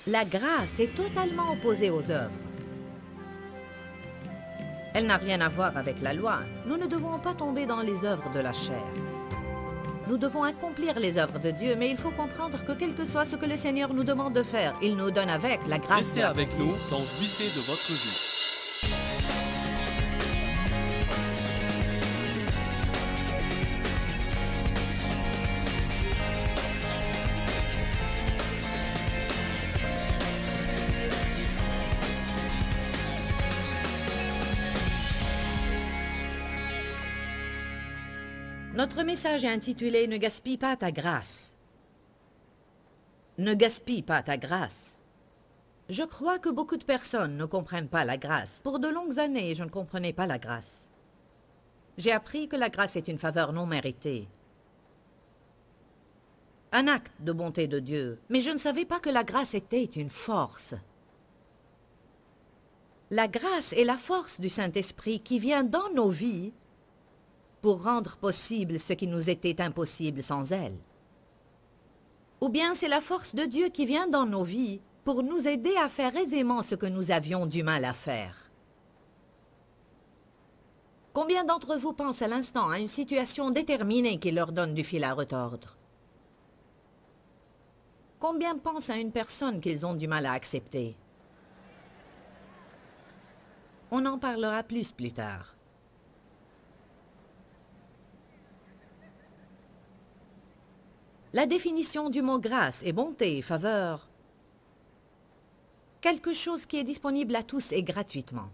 La grâce est totalement opposée aux œuvres. Elle n'a rien à voir avec la loi. Nous ne devons pas tomber dans les œuvres de la chair. Nous devons accomplir les œuvres de Dieu, mais il faut comprendre que quel que soit ce que le Seigneur nous demande de faire, il nous donne avec la grâce. Restez avec nous dans Jouissez de votre vie. Notre message est intitulé « Ne gaspille pas ta grâce ». Ne gaspille pas ta grâce. Je crois que beaucoup de personnes ne comprennent pas la grâce. Pour de longues années, je ne comprenais pas la grâce. J'ai appris que la grâce est une faveur non méritée. Un acte de bonté de Dieu. Mais je ne savais pas que la grâce était une force. La grâce est la force du Saint-Esprit qui vient dans nos vies pour rendre possible ce qui nous était impossible sans elle. Ou bien c'est la force de Dieu qui vient dans nos vies pour nous aider à faire aisément ce que nous avions du mal à faire. Combien d'entre vous pensent à l'instant à une situation déterminée qui leur donne du fil à retordre? Combien pensent à une personne qu'ils ont du mal à accepter? On en parlera plus tard. La définition du mot grâce est bonté, faveur. Quelque chose qui est disponible à tous et gratuitement.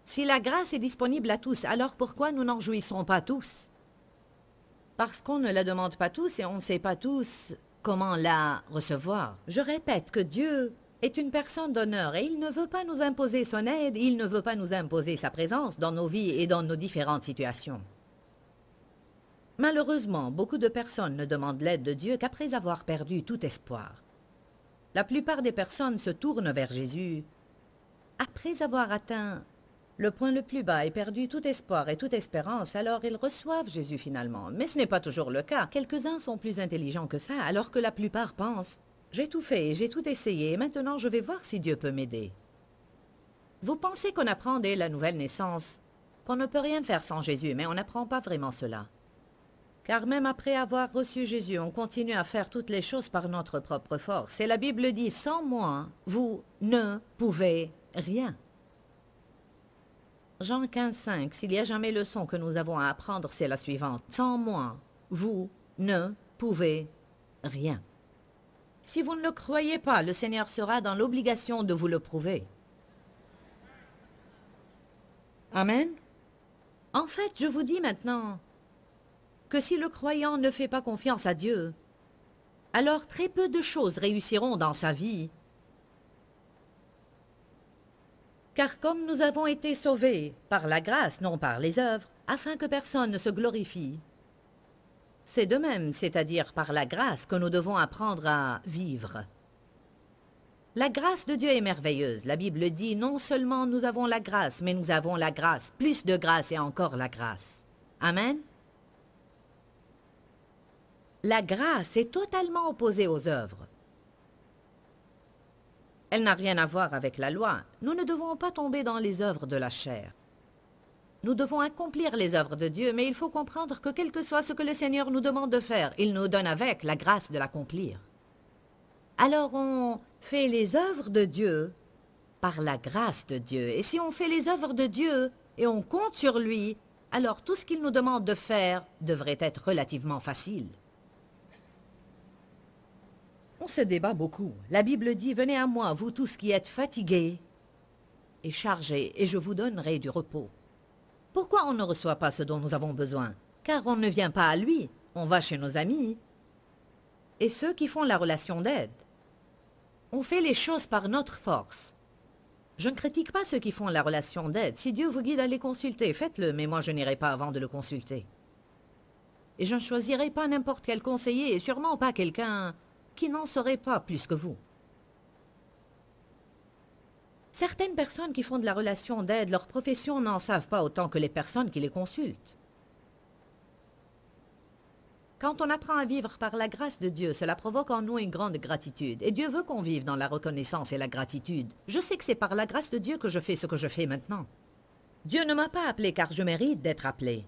Si la grâce est disponible à tous, alors pourquoi nous n'en jouissons pas tous? Parce qu'on ne la demande pas tous et on ne sait pas tous comment la recevoir. Je répète que Dieu est une personne d'honneur et il ne veut pas nous imposer son aide, il ne veut pas nous imposer sa présence dans nos vies et dans nos différentes situations. Malheureusement, beaucoup de personnes ne demandent l'aide de Dieu qu'après avoir perdu tout espoir. La plupart des personnes se tournent vers Jésus après avoir atteint le point le plus bas et perdu tout espoir et toute espérance, alors ils reçoivent Jésus finalement. Mais ce n'est pas toujours le cas. Quelques-uns sont plus intelligents que ça, alors que la plupart pensent « J'ai tout fait, j'ai tout essayé, et maintenant je vais voir si Dieu peut m'aider. » Vous pensez qu'on apprend dès la nouvelle naissance qu'on ne peut rien faire sans Jésus, mais on n'apprend pas vraiment cela. Car même après avoir reçu Jésus, on continue à faire toutes les choses par notre propre force. Et la Bible dit, sans moi, vous ne pouvez rien. Jean 15,5, s'il y a jamais leçon que nous avons à apprendre, c'est la suivante. Sans moi, vous ne pouvez rien. Si vous ne le croyez pas, le Seigneur sera dans l'obligation de vous le prouver. Amen. En fait, je vous dis maintenant que si le croyant ne fait pas confiance à Dieu, alors très peu de choses réussiront dans sa vie. Car comme nous avons été sauvés par la grâce, non par les œuvres, afin que personne ne se glorifie, c'est de même, c'est-à-dire par la grâce, que nous devons apprendre à vivre. La grâce de Dieu est merveilleuse. La Bible dit, non seulement nous avons la grâce, mais nous avons la grâce, plus de grâce et encore la grâce. Amen. La grâce est totalement opposée aux œuvres. Elle n'a rien à voir avec la loi. Nous ne devons pas tomber dans les œuvres de la chair. Nous devons accomplir les œuvres de Dieu, mais il faut comprendre que quel que soit ce que le Seigneur nous demande de faire, il nous donne avec la grâce de l'accomplir. Alors on fait les œuvres de Dieu par la grâce de Dieu. Et si on fait les œuvres de Dieu et on compte sur lui, alors tout ce qu'il nous demande de faire devrait être relativement facile. On se débat beaucoup. La Bible dit, venez à moi, vous tous qui êtes fatigués et chargés, et je vous donnerai du repos. Pourquoi on ne reçoit pas ce dont nous avons besoin? Car on ne vient pas à lui, on va chez nos amis et ceux qui font la relation d'aide. On fait les choses par notre force. Je ne critique pas ceux qui font la relation d'aide. Si Dieu vous guide à les consulter, faites-le, mais moi je n'irai pas avant de le consulter. Et je ne choisirai pas n'importe quel conseiller, et sûrement pas quelqu'un qui n'en saurait pas plus que vous. Certaines personnes qui font de la relation d'aide, leur profession n'en savent pas autant que les personnes qui les consultent. Quand on apprend à vivre par la grâce de Dieu, cela provoque en nous une grande gratitude. Et Dieu veut qu'on vive dans la reconnaissance et la gratitude. Je sais que c'est par la grâce de Dieu que je fais ce que je fais maintenant. Dieu ne m'a pas appelé car je mérite d'être appelé,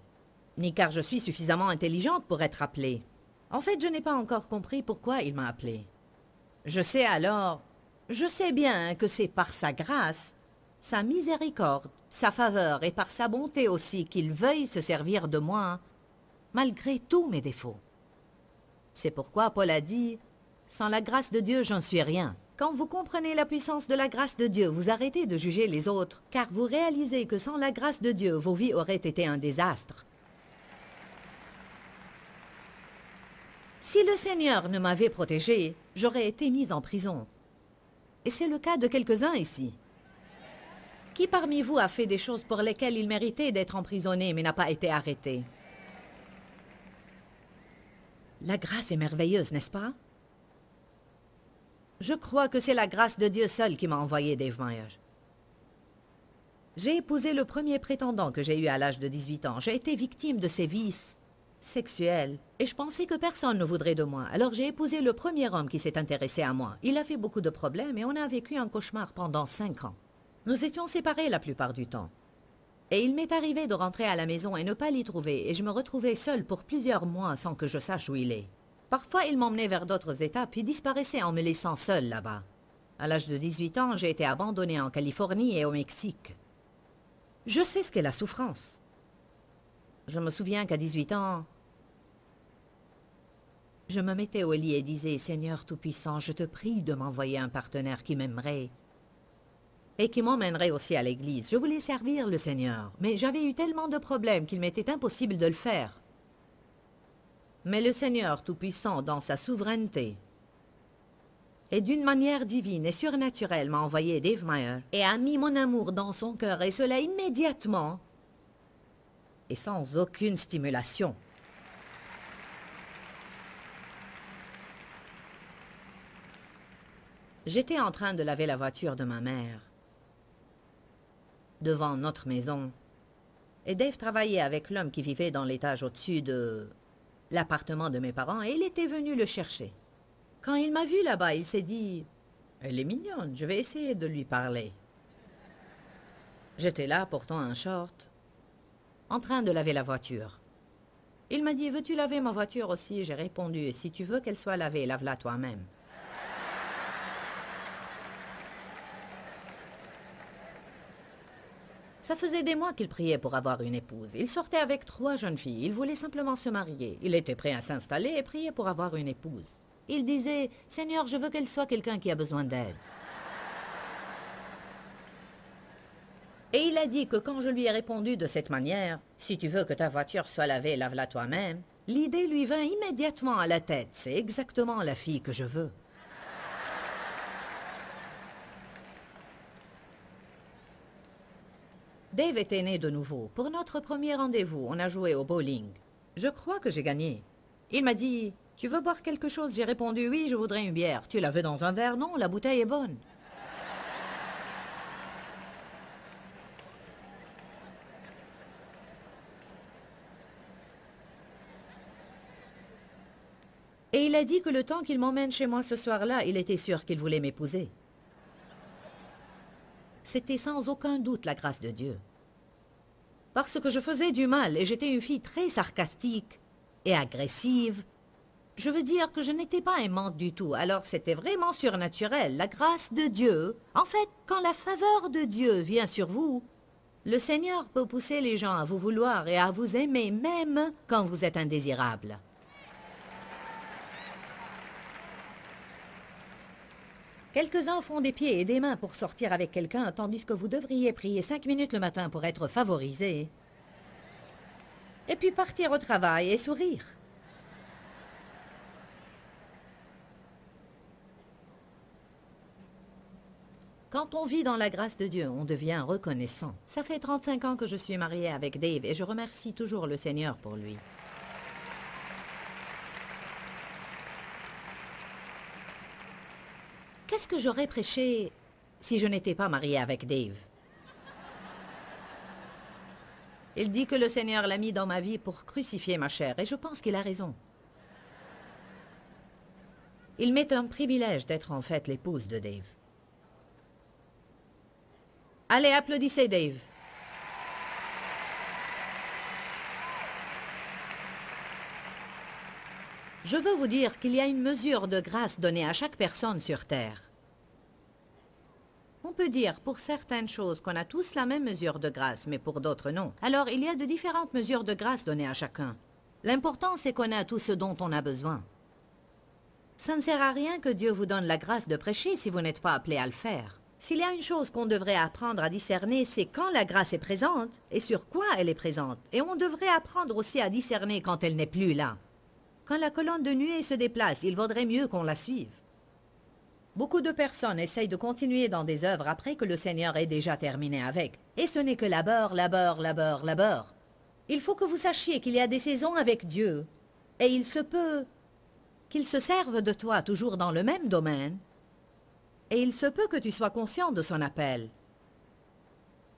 ni car je suis suffisamment intelligente pour être appelée. En fait, je n'ai pas encore compris pourquoi il m'a appelée. Je sais bien que c'est par sa grâce, sa miséricorde, sa faveur et par sa bonté aussi qu'il veuille se servir de moi, malgré tous mes défauts. C'est pourquoi Paul a dit « Sans la grâce de Dieu, j'en suis rien ». Quand vous comprenez la puissance de la grâce de Dieu, vous arrêtez de juger les autres, car vous réalisez que sans la grâce de Dieu, vos vies auraient été un désastre. Si le Seigneur ne m'avait protégé, j'aurais été mise en prison. Et c'est le cas de quelques-uns ici. Qui parmi vous a fait des choses pour lesquelles il méritait d'être emprisonné mais n'a pas été arrêté? La grâce est merveilleuse, n'est-ce pas? Je crois que c'est la grâce de Dieu seul qui m'a envoyé Dave Myers. J'ai épousé le premier prétendant que j'ai eu à l'âge de 18 ans. J'ai été victime de ses vices sexuels et je pensais que personne ne voudrait de moi. Alors j'ai épousé le premier homme qui s'est intéressé à moi. Il a fait beaucoup de problèmes et on a vécu un cauchemar pendant 5 ans. Nous étions séparés la plupart du temps. Et il m'est arrivé de rentrer à la maison et ne pas l'y trouver, et je me retrouvais seule pour plusieurs mois sans que je sache où il est. Parfois, il m'emmenait vers d'autres États, puis disparaissait en me laissant seule là-bas. À l'âge de 18 ans, j'ai été abandonnée en Californie et au Mexique. Je sais ce qu'est la souffrance. Je me souviens qu'à 18 ans, je me mettais au lit et disais « Seigneur Tout-Puissant, je te prie de m'envoyer un partenaire qui m'aimerait et qui m'emmènerait aussi à l'église. Je voulais servir le Seigneur, mais j'avais eu tellement de problèmes qu'il m'était impossible de le faire. Mais le Seigneur Tout-Puissant, dans sa souveraineté, et d'une manière divine et surnaturelle, m'a envoyé Dave Myers et a mis mon amour dans son cœur, et cela immédiatement et sans aucune stimulation. J'étais en train de laver la voiture de ma mère devant notre maison, et Dave travaillait avec l'homme qui vivait dans l'étage au-dessus de l'appartement de mes parents, et il était venu le chercher. Quand il m'a vu là-bas, il s'est dit « Elle est mignonne, je vais essayer de lui parler. » J'étais là, portant un short, en train de laver la voiture. Il m'a dit « Veux-tu laver ma voiture aussi ?» J'ai répondu « Si tu veux qu'elle soit lavée, lave-la toi-même. » Ça faisait des mois qu'il priait pour avoir une épouse. Il sortait avec 3 jeunes filles. Il voulait simplement se marier. Il était prêt à s'installer et prier pour avoir une épouse. Il disait « Seigneur, je veux qu'elle soit quelqu'un qui a besoin d'aide. » Et il a dit que quand je lui ai répondu de cette manière « Si tu veux que ta voiture soit lavée, lave-la toi-même », l'idée lui vint immédiatement à la tête. C'est exactement la fille que je veux. Dave était né de nouveau. Pour notre premier rendez-vous, on a joué au bowling. Je crois que j'ai gagné. Il m'a dit « Tu veux boire quelque chose ?» J'ai répondu « Oui, je voudrais une bière. » Tu l'avais dans un verre? Non, la bouteille est bonne. Et il a dit que le temps qu'il m'emmène chez moi ce soir-là, il était sûr qu'il voulait m'épouser. C'était sans aucun doute la grâce de Dieu. Parce que je faisais du mal et j'étais une fille très sarcastique et agressive. Je veux dire que je n'étais pas aimante du tout, alors c'était vraiment surnaturel, la grâce de Dieu. En fait, quand la faveur de Dieu vient sur vous, le Seigneur peut pousser les gens à vous vouloir et à vous aimer même quand vous êtes indésirable. Quelques-uns font des pieds et des mains pour sortir avec quelqu'un, tandis que vous devriez prier 5 minutes le matin pour être favorisé. Et puis partir au travail et sourire. Quand on vit dans la grâce de Dieu, on devient reconnaissant. Ça fait 35 ans que je suis mariée avec Dave et je remercie toujours le Seigneur pour lui. Qu'est-ce que j'aurais prêché si je n'étais pas mariée avec Dave? Il dit que le Seigneur l'a mis dans ma vie pour crucifier ma chair, et je pense qu'il a raison. Il m'est un privilège d'être en fait l'épouse de Dave. Allez, applaudissez Dave. Je veux vous dire qu'il y a une mesure de grâce donnée à chaque personne sur Terre. On peut dire pour certaines choses qu'on a tous la même mesure de grâce, mais pour d'autres non. Alors il y a de différentes mesures de grâce données à chacun. L'important c'est qu'on a tout ce dont on a besoin. Ça ne sert à rien que Dieu vous donne la grâce de prêcher si vous n'êtes pas appelé à le faire. S'il y a une chose qu'on devrait apprendre à discerner, c'est quand la grâce est présente et sur quoi elle est présente. Et on devrait apprendre aussi à discerner quand elle n'est plus là. Quand la colonne de nuée se déplace, il vaudrait mieux qu'on la suive. Beaucoup de personnes essayent de continuer dans des œuvres après que le Seigneur ait déjà terminé avec. Et ce n'est que labeur, labeur, labeur, labeur. Il faut que vous sachiez qu'il y a des saisons avec Dieu. Et il se peut qu'il se serve de toi toujours dans le même domaine. Et il se peut que tu sois conscient de son appel.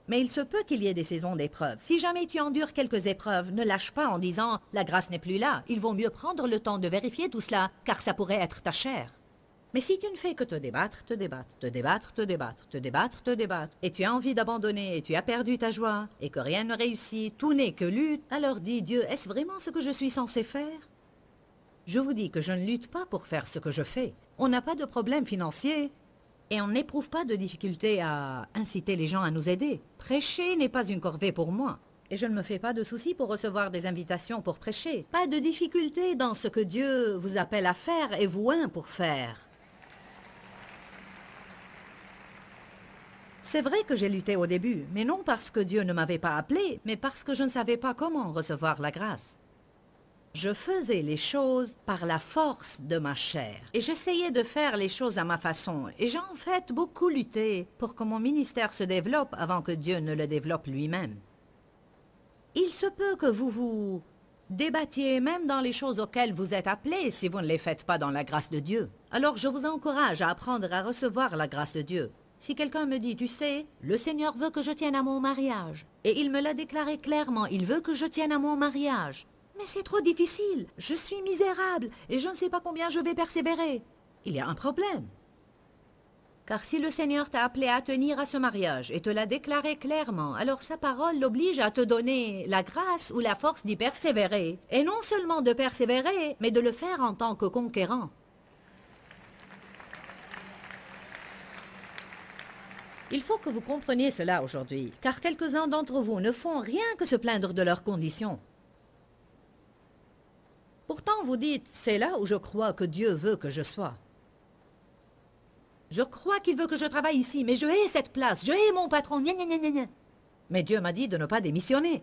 Mais il se peut qu'il y ait des saisons d'épreuves. Si jamais tu endures quelques épreuves, ne lâche pas en disant « la grâce n'est plus là ». Il vaut mieux prendre le temps de vérifier tout cela, car ça pourrait être ta chair. Mais si tu ne fais que te débattre, te débattre, te débattre, te débattre, te débattre, te débattre, et tu as envie d'abandonner, et tu as perdu ta joie, et que rien ne réussit, tout n'est que lutte, alors dis Dieu, est-ce vraiment ce que je suis censé faire? Je vous dis que je ne lutte pas pour faire ce que je fais. On n'a pas de problème financier. Et on n'éprouve pas de difficulté à inciter les gens à nous aider. Prêcher n'est pas une corvée pour moi. Et je ne me fais pas de soucis pour recevoir des invitations pour prêcher. Pas de difficulté dans ce que Dieu vous appelle à faire et vous oint pour faire. C'est vrai que j'ai lutté au début, mais non parce que Dieu ne m'avait pas appelé, mais parce que je ne savais pas comment recevoir la grâce. Je faisais les choses par la force de ma chair. Et j'essayais de faire les choses à ma façon. Et j'ai en fait beaucoup lutté pour que mon ministère se développe avant que Dieu ne le développe lui-même. Il se peut que vous vous débattiez même dans les choses auxquelles vous êtes appelés si vous ne les faites pas dans la grâce de Dieu. Alors je vous encourage à apprendre à recevoir la grâce de Dieu. Si quelqu'un me dit, tu sais, le Seigneur veut que je tienne à mon mariage. Et il me l'a déclaré clairement, il veut que je tienne à mon mariage. Mais c'est trop difficile, je suis misérable et je ne sais pas combien je vais persévérer. Il y a un problème. Car si le Seigneur t'a appelé à tenir à ce mariage et te l'a déclaré clairement, alors sa parole l'oblige à te donner la grâce ou la force d'y persévérer. Et non seulement de persévérer, mais de le faire en tant que conquérant. Il faut que vous compreniez cela aujourd'hui, car quelques-uns d'entre vous ne font rien que se plaindre de leurs conditions. Pourtant, vous dites, c'est là où je crois que Dieu veut que je sois. Je crois qu'il veut que je travaille ici, mais je hais cette place, je hais mon patron, gna gna gna gna gna. Mais Dieu m'a dit de ne pas démissionner.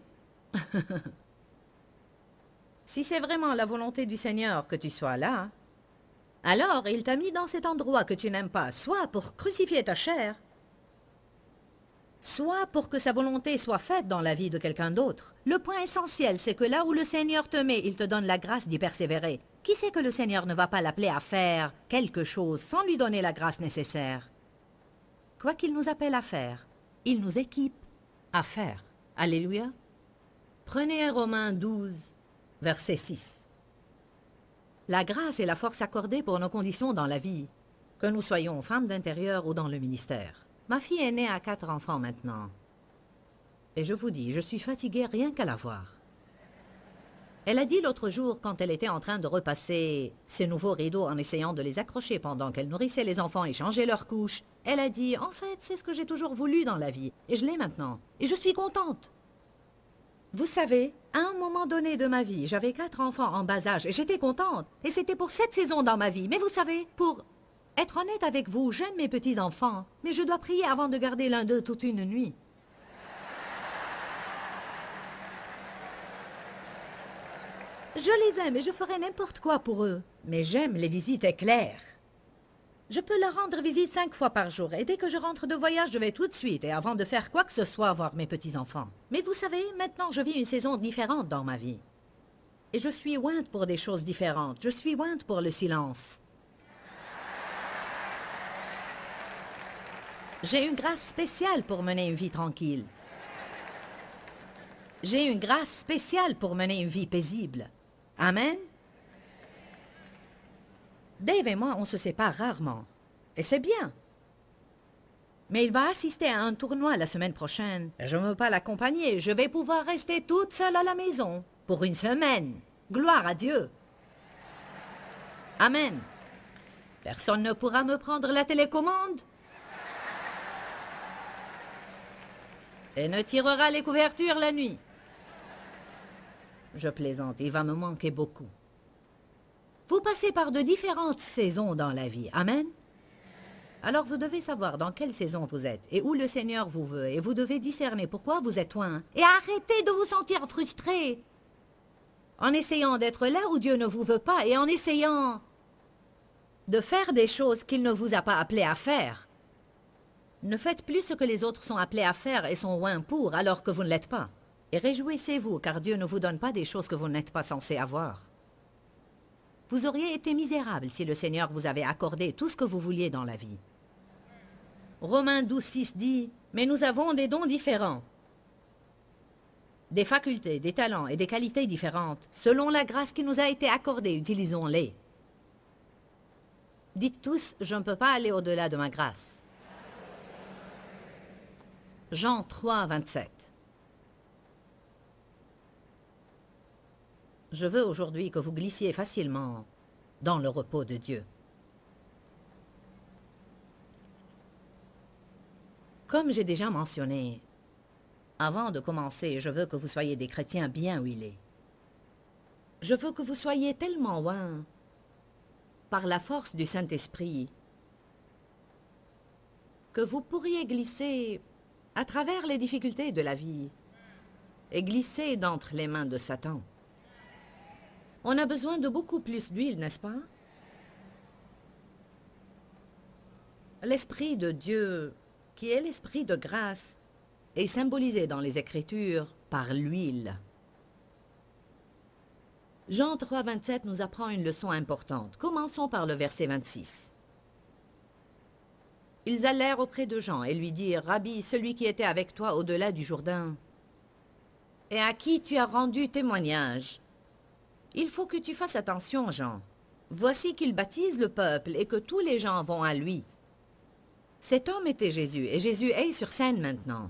Si c'est vraiment la volonté du Seigneur que tu sois là, alors il t'a mis dans cet endroit que tu n'aimes pas, soit pour crucifier ta chair, soit pour que sa volonté soit faite dans la vie de quelqu'un d'autre. Le point essentiel, c'est que là où le Seigneur te met, il te donne la grâce d'y persévérer. Qui sait que le Seigneur ne va pas l'appeler à faire quelque chose sans lui donner la grâce nécessaire? Quoi qu'il nous appelle à faire, il nous équipe à faire. Alléluia. Prenez Romains 12, verset 6. La grâce est la force accordée pour nos conditions dans la vie, que nous soyons femmes d'intérieur ou dans le ministère. Ma fille est née à 4 enfants maintenant. Et je vous dis, je suis fatiguée rien qu'à la voir. Elle a dit l'autre jour, quand elle était en train de repasser ses nouveaux rideaux en essayant de les accrocher pendant qu'elle nourrissait les enfants et changeait leurs couches, elle a dit, en fait, c'est ce que j'ai toujours voulu dans la vie, et je l'ai maintenant, et je suis contente. Vous savez, à un moment donné de ma vie, j'avais 4 enfants en bas âge, et j'étais contente, et c'était pour cette saison dans ma vie, mais vous savez, pour être honnête avec vous, j'aime mes petits-enfants, mais je dois prier avant de garder l'un d'eux toute une nuit. Je les aime et je ferai n'importe quoi pour eux. Mais j'aime les visites éclairs. Je peux leur rendre visite 5 fois par jour et dès que je rentre de voyage, je vais tout de suite et avant de faire quoi que ce soit voir mes petits-enfants. Mais vous savez, maintenant je vis une saison différente dans ma vie. Et je suis ointe pour des choses différentes. Je suis ointe pour le silence. J'ai une grâce spéciale pour mener une vie tranquille. J'ai une grâce spéciale pour mener une vie paisible. Amen. Dave et moi, on se sépare rarement. Et c'est bien. Mais il va assister à un tournoi la semaine prochaine. Je ne veux pas l'accompagner. Je vais pouvoir rester toute seule à la maison. Pour une semaine. Gloire à Dieu. Amen. Personne ne pourra me prendre la télécommande. Et ne tirera les couvertures la nuit. Je plaisante, il va me manquer beaucoup. Vous passez par de différentes saisons dans la vie. Amen. Alors vous devez savoir dans quelle saison vous êtes et où le Seigneur vous veut. Et vous devez discerner pourquoi vous êtes loin. Et arrêtez de vous sentir frustré. En essayant d'être là où Dieu ne vous veut pas et en essayant de faire des choses qu'il ne vous a pas appelé à faire. Ne faites plus ce que les autres sont appelés à faire et sont loin pour alors que vous ne l'êtes pas. Et réjouissez-vous car Dieu ne vous donne pas des choses que vous n'êtes pas censé avoir. Vous auriez été misérable si le Seigneur vous avait accordé tout ce que vous vouliez dans la vie. Romains 12:6 dit « Mais nous avons des dons différents, des facultés, des talents et des qualités différentes. Selon la grâce qui nous a été accordée, utilisons-les. » Dites tous « Je ne peux pas aller au-delà de ma grâce. » Jean 3:27. Je veux aujourd'hui que vous glissiez facilement dans le repos de Dieu. Comme j'ai déjà mentionné, avant de commencer, je veux que vous soyez des chrétiens bien huilés. Je veux que vous soyez tellement loin par la force du Saint-Esprit que vous pourriez glisser à travers les difficultés de la vie et glisser d'entre les mains de Satan. On a besoin de beaucoup plus d'huile, n'est-ce pas? L'Esprit de Dieu, qui est l'Esprit de grâce, est symbolisé dans les Écritures par l'huile. Jean 3:27 nous apprend une leçon importante. Commençons par le verset 26. Ils allèrent auprès de Jean et lui dirent, « Rabbi, celui qui était avec toi au-delà du Jourdain, et à qui tu as rendu témoignage. Il faut que tu fasses attention, Jean. Voici qu'il baptise le peuple et que tous les gens vont à lui. » Cet homme était Jésus, et Jésus est sur scène maintenant.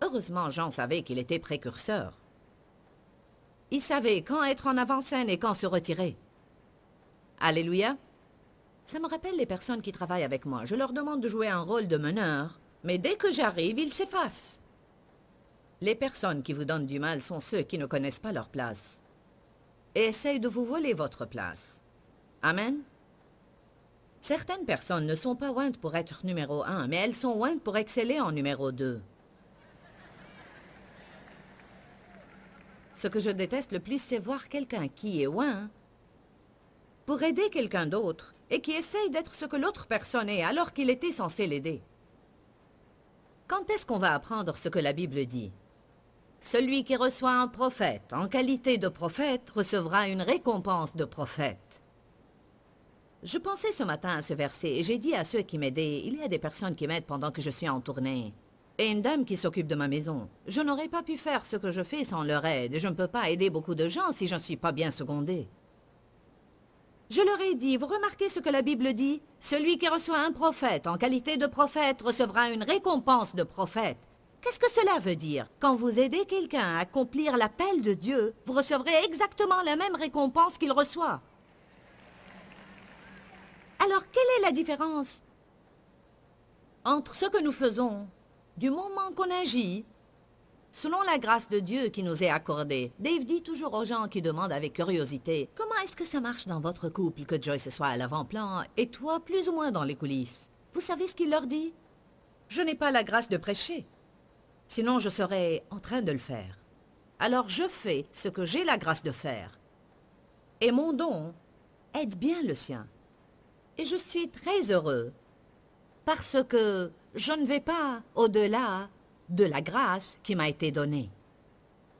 Heureusement, Jean savait qu'il était précurseur. Il savait quand être en avant-scène et quand se retirer. Alléluia. Ça me rappelle les personnes qui travaillent avec moi. Je leur demande de jouer un rôle de meneur, mais dès que j'arrive, ils s'effacent. Les personnes qui vous donnent du mal sont ceux qui ne connaissent pas leur place et essayent de vous voler votre place. Amen. Certaines personnes ne sont pas ointes pour être numéro 1, mais elles sont ointes pour exceller en numéro 2. Ce que je déteste le plus, c'est voir quelqu'un qui est oint pour aider quelqu'un d'autre et qui essaye d'être ce que l'autre personne est alors qu'il était censé l'aider. Quand est-ce qu'on va apprendre ce que la Bible dit? Celui qui reçoit un prophète en qualité de prophète recevra une récompense de prophète. Je pensais ce matin à ce verset et j'ai dit à ceux qui m'aidaient, il y a des personnes qui m'aident pendant que je suis en tournée. Et une dame qui s'occupe de ma maison. Je n'aurais pas pu faire ce que je fais sans leur aide. Je ne peux pas aider beaucoup de gens si je ne suis pas bien secondée. Je leur ai dit, vous remarquez ce que la Bible dit? Celui qui reçoit un prophète en qualité de prophète recevra une récompense de prophète. Qu'est-ce que cela veut dire? Quand vous aidez quelqu'un à accomplir l'appel de Dieu, vous recevrez exactement la même récompense qu'il reçoit. Alors, quelle est la différence entre ce que nous faisons du moment qu'on agit, selon la grâce de Dieu qui nous est accordée? Dave dit toujours aux gens qui demandent avec curiosité, « Comment est-ce que ça marche dans votre couple que Joyce soit à l'avant-plan et toi plus ou moins dans les coulisses? » Vous savez ce qu'il leur dit? « Je n'ai pas la grâce de prêcher. Sinon je serais en train de le faire. Alors je fais ce que j'ai la grâce de faire. Et mon don aide bien le sien. Et je suis très heureux parce que je ne vais pas au-delà de la grâce qui m'a été donnée.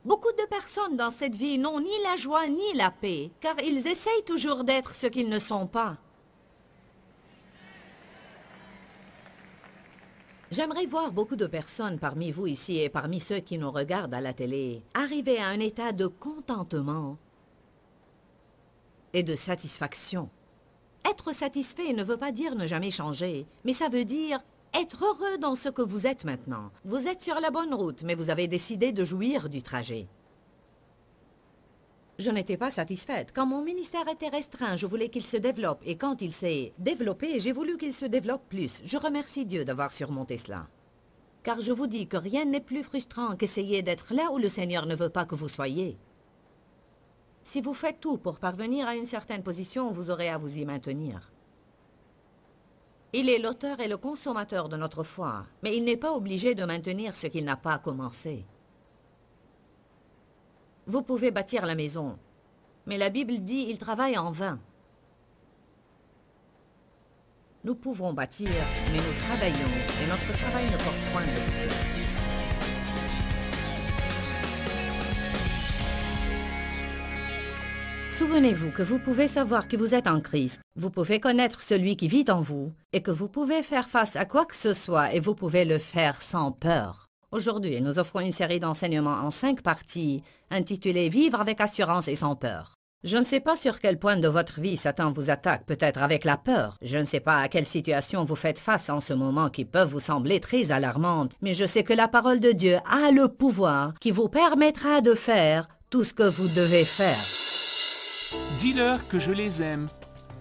Beaucoup de personnes dans cette vie n'ont ni la joie ni la paix, car ils essayent toujours d'être ce qu'ils ne sont pas. J'aimerais voir beaucoup de personnes parmi vous ici et parmi ceux qui nous regardent à la télé arriver à un état de contentement et de satisfaction. Être satisfait ne veut pas dire ne jamais changer, mais ça veut dire être heureux dans ce que vous êtes maintenant. Vous êtes sur la bonne route, mais vous avez décidé de jouir du trajet. Je n'étais pas satisfaite. Quand mon ministère était restreint, je voulais qu'il se développe. Et quand il s'est développé, j'ai voulu qu'il se développe plus. Je remercie Dieu d'avoir surmonté cela. Car je vous dis que rien n'est plus frustrant qu'essayer d'être là où le Seigneur ne veut pas que vous soyez. Si vous faites tout pour parvenir à une certaine position, vous aurez à vous y maintenir. Il est l'auteur et le consommateur de notre foi, mais il n'est pas obligé de maintenir ce qu'il n'a pas commencé. Vous pouvez bâtir la maison, mais la Bible dit « il travaille en vain ». Nous pouvons bâtir, mais nous travaillons, et notre travail ne porte point de fruits. Souvenez-vous que vous pouvez savoir que vous êtes en Christ, vous pouvez connaître celui qui vit en vous, et que vous pouvez faire face à quoi que ce soit, et vous pouvez le faire sans peur. Aujourd'hui, nous offrons une série d'enseignements en 5 parties, intitulée « Vivre avec assurance et sans peur ». Je ne sais pas sur quel point de votre vie Satan vous attaque, peut-être avec la peur. Je ne sais pas à quelle situation vous faites face en ce moment qui peuvent vous sembler très alarmantes, mais je sais que la parole de Dieu a le pouvoir qui vous permettra de faire tout ce que vous devez faire. Dis-leur que je les aime.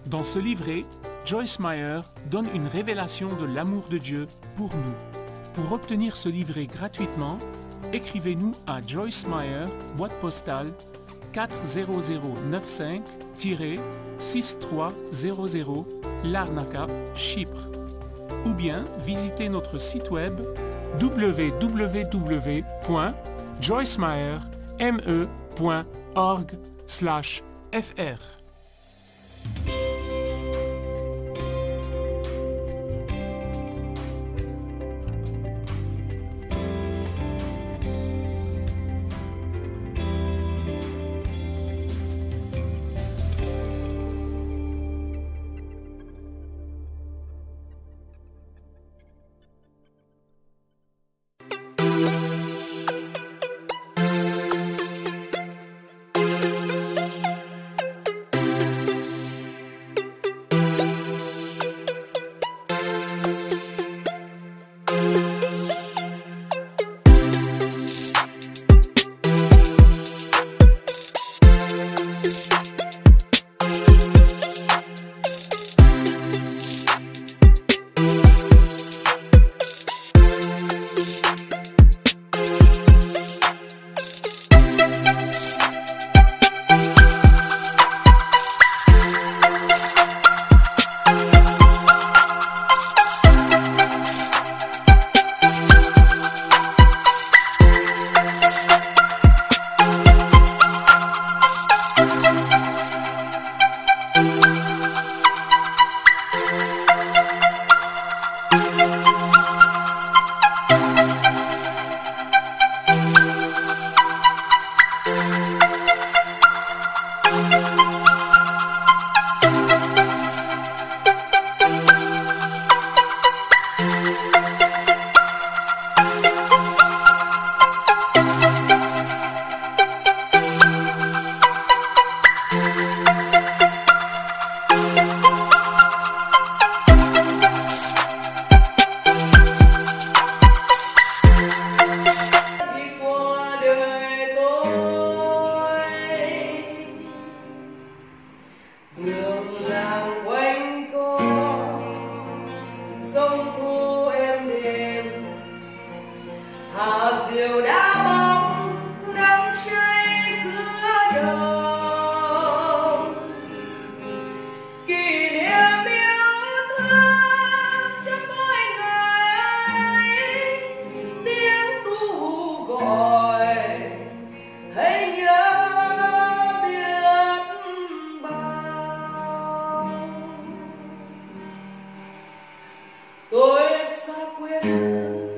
Dans ce livret, Joyce Meyer donne une révélation de l'amour de Dieu pour nous. Pour obtenir ce livret gratuitement, écrivez-nous à Joyce Meyer, boîte postale 40095-6300, Larnaca, Chypre. Ou bien visitez notre site web www.joycemeyer.org/fr. Tôi xa quê